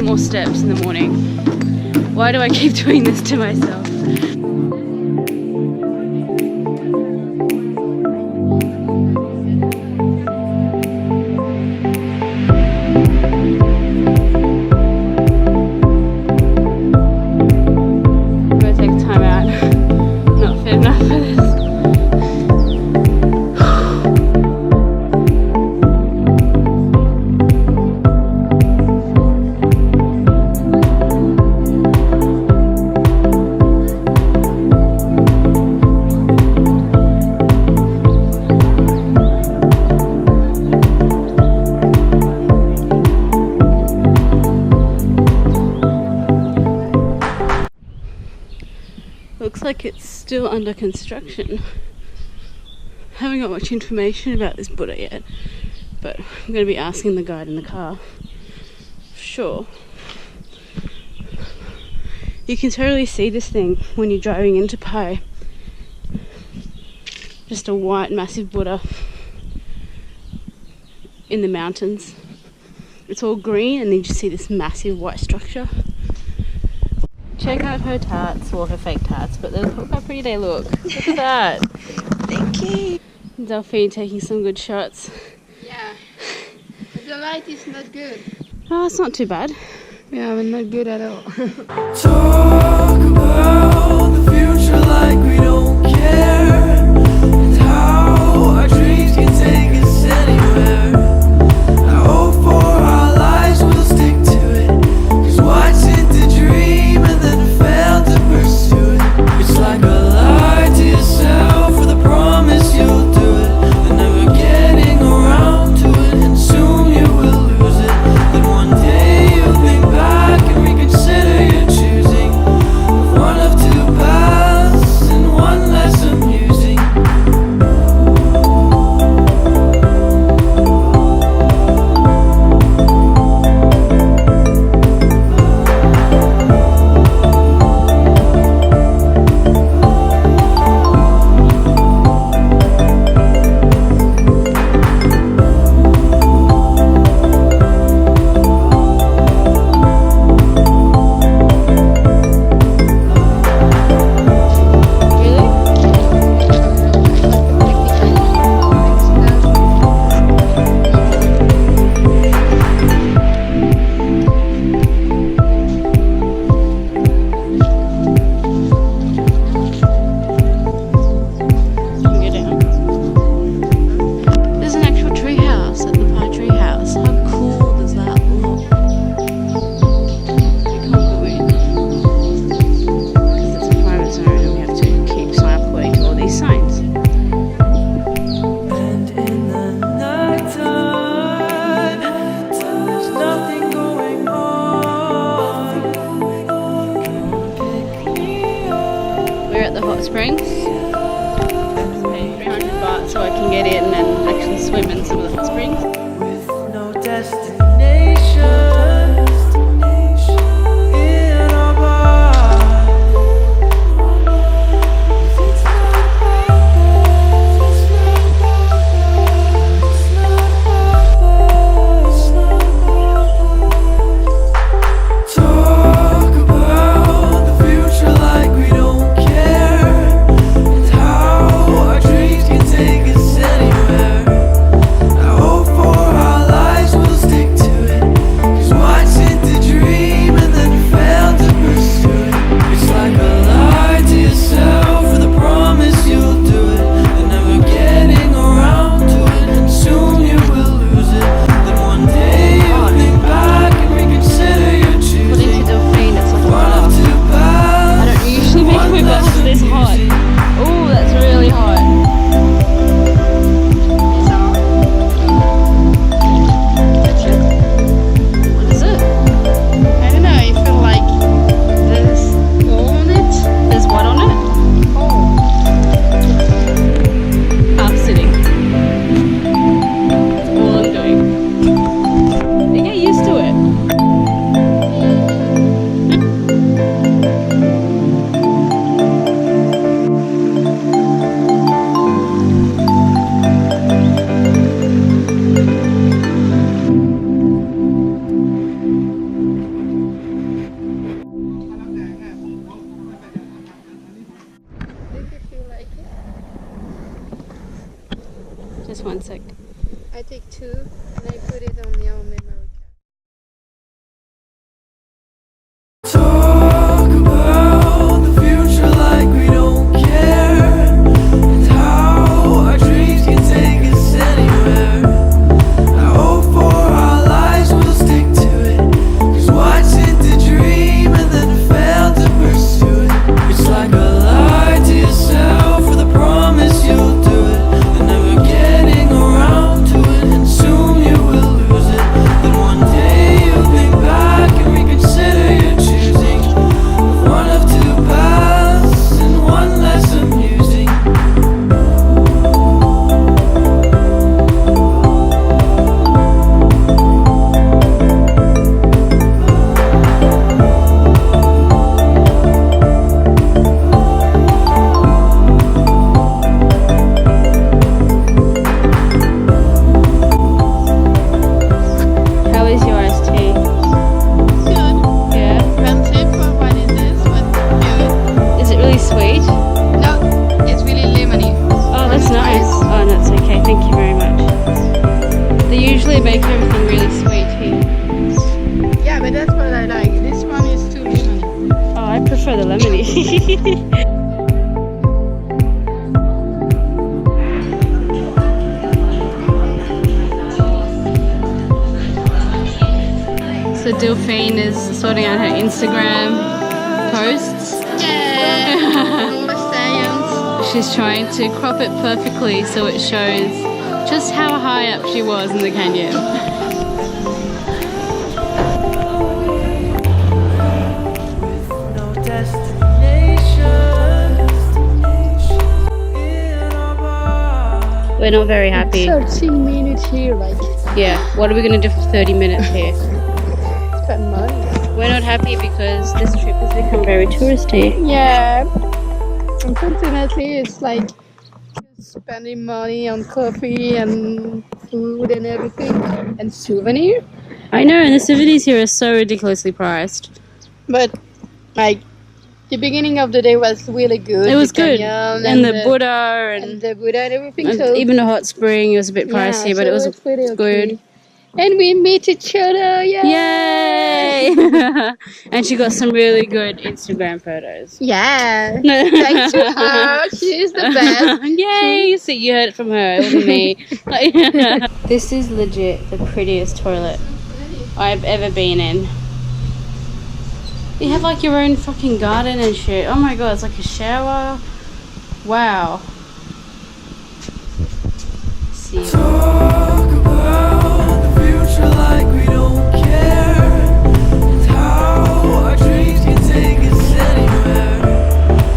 more steps in the morning. Why do I keep doing this to myself? Looks like it's still under construction. Haven't got much information about this Budda yet, but I'm going to be asking the guide in the car. Sure. You can totally see this thing when you're driving into Pai. Just a white massive Budda in the mountains. It's all green and then you just see this massive white structure. Check out her tats, or her fake tats, but look how pretty they look. Look at that. Thank you. Delphine taking some good shots. Yeah, but the light is not good. Oh, it's not too bad. Yeah, but not good at all. Talk about the future like we don't care, and how our dreams can take us anywhere. I hope for our lives we'll stick to it, 'cause what's it to dream and then fail to pursue it? It's like a lie to yourself for the promise you'll do it, and never getting around to it, and soon you will lose it. Then one day you'll think back and reconsider your choosing of one of two paths and one less amusing. There's an actual tree house at the Pai Treehouse. How cool does that look? We can't go in because it's a private zone and we have to keep according to all these signs. And in the nighttime, there's nothing going on. Pick me up. We're at the hot springs. Pay 300 baht so I can get in and actually swim in some of the hot springs. With no destination in our minds. It's talk about the future like we don't care, and how our dreams can take us anywhere. I hope for Just one sec. I take 2 and I put it on your memory card. Talk about the future like we don't care, and how our dreams can take us anywhere. I hope for our lives we'll stick to it, 'cause what's it to dream and then fail to pursue it? It's like a lie to yourself for the promise you'll do it, and never getting around to it, and soon you will lose it. Then one day you'll think back and reconsider your choosing one of 2 paths and one less amusing. How is your iced tea? Good. Yeah. Expensive for what it is, but good. Is it really sweet? No, it's really lemony. Oh, that's nice. Oh, that's okay. Thank you very much. They usually make everything really sweet here. Yeah, but that's what I like. This one is too lemony. Oh, I prefer the lemony. So Delphine is sorting out her Instagram posts. Yeah. All the science. She's trying to crop it perfectly so it shows just how high up she was in the canyon. No destination in our mind. We're not very happy. 13 minutes here, like, Yeah, what are we going to do for 30 minutes here? spend money. We're not happy because this trip has become very touristy. Yeah. Unfortunately, it's like just spending money on coffee and food and everything and souvenir. I know, and the souvenirs here are so ridiculously priced. But like the beginning of the day was really good. It was The good. canyon And the Budda and the Buddha and everything. and So even the hot spring, it was a bit pricey, yeah, but so it was it's pretty okay. good. And we meet each other. Yay! Yay! And she got some really good Instagram photos. Yeah. Thanks to her. She's the best. Yay! So you heard it from her, it wasn't me. This is legit the prettiest toilet I've ever been in. You have like your own fucking garden and shit. Oh my god, it's like a shower. Wow. See. Talk about the future like we don't care, and how our dreams can take us anywhere.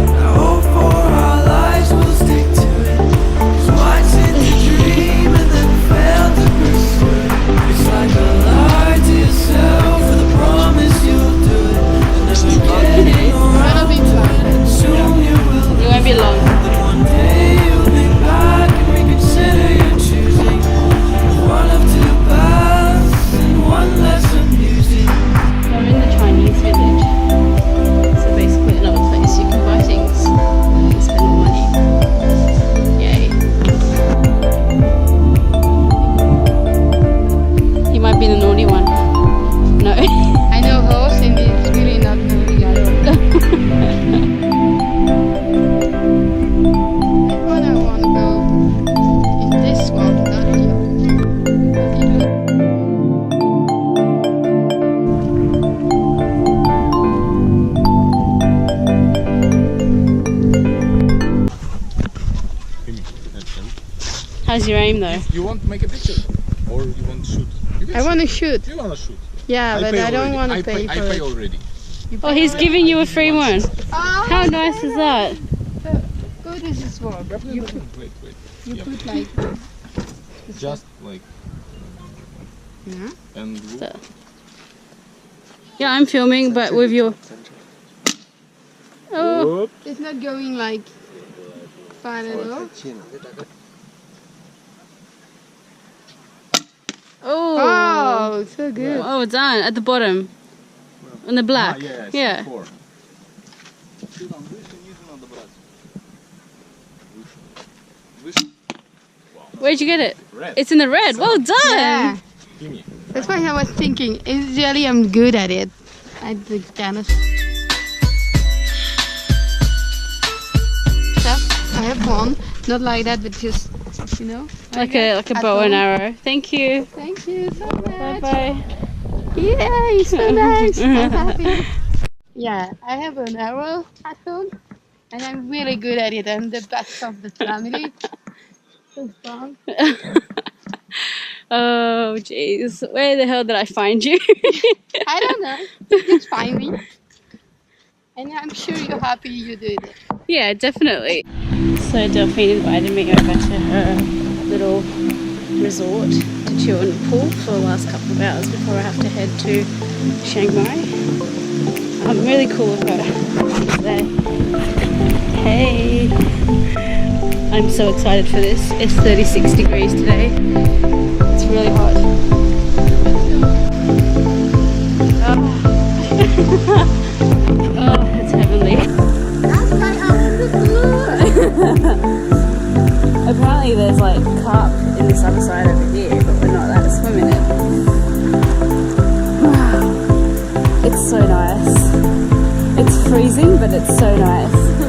I hope for our lives we'll stick to it, 'cause what's it to dream and then fail to pursue it? It's like a lie to yourself for the promise you'll do it, and never getting around to it, and soon you will. It won't be long. Then one day you'll think back and reconsider your choosing one of 2 paths and one less amusing. I'm in the Chinese village. So basically another place you can buy things and spend more money. Yay. He might be the naughty one. No. I know horse and it's really not moving at all. That one I want to go in this one, not here. How's your aim though? You want to make a picture or you want to shoot? You can I want to shoot. You want to shoot? Yeah, but pay I don't already. want to pay I for pay it. already. Oh, he's giving you a free one. Oh, How nice is that? Go to this one. You put, Wait. you Yep. put like this. Just like Yeah. and So- Yeah, I'm filming, but with your. Oh, whoop. It's not going like fine at all. oh, Oh, so good. oh, done at the bottom, on the black. Yes, Yeah. 4. Where'd you get it? Red. It's in the red. Well done. Yeah. Give me. That's why I was thinking. It's really I'm good at it. I think Janice. So I have one. Not like that, but just you know. Like a bow and arrow. Thank you. Thank you so much. Bye bye. Yay, so nice. I'm happy. Yeah, I have an arrow at home and I'm really good at it. I'm the best of the family. So fun. Oh jeez. Where the hell did I find you? I don't know. You just find me. And I'm sure you're happy you did it. Yeah, definitely. So Delphine invited me over to her little resort to chill in the pool for the last couple of hours before I have to head to Chiang Mai. I'm really cool with her. She's there. Hey! I'm so excited for this. It's 36 degrees today. It's really hot. Oh, it's heavenly. Apparently there's like carp in this other side over here, but we're not allowed to swim in it. Wow. It's so nice. It's freezing, but it's so nice.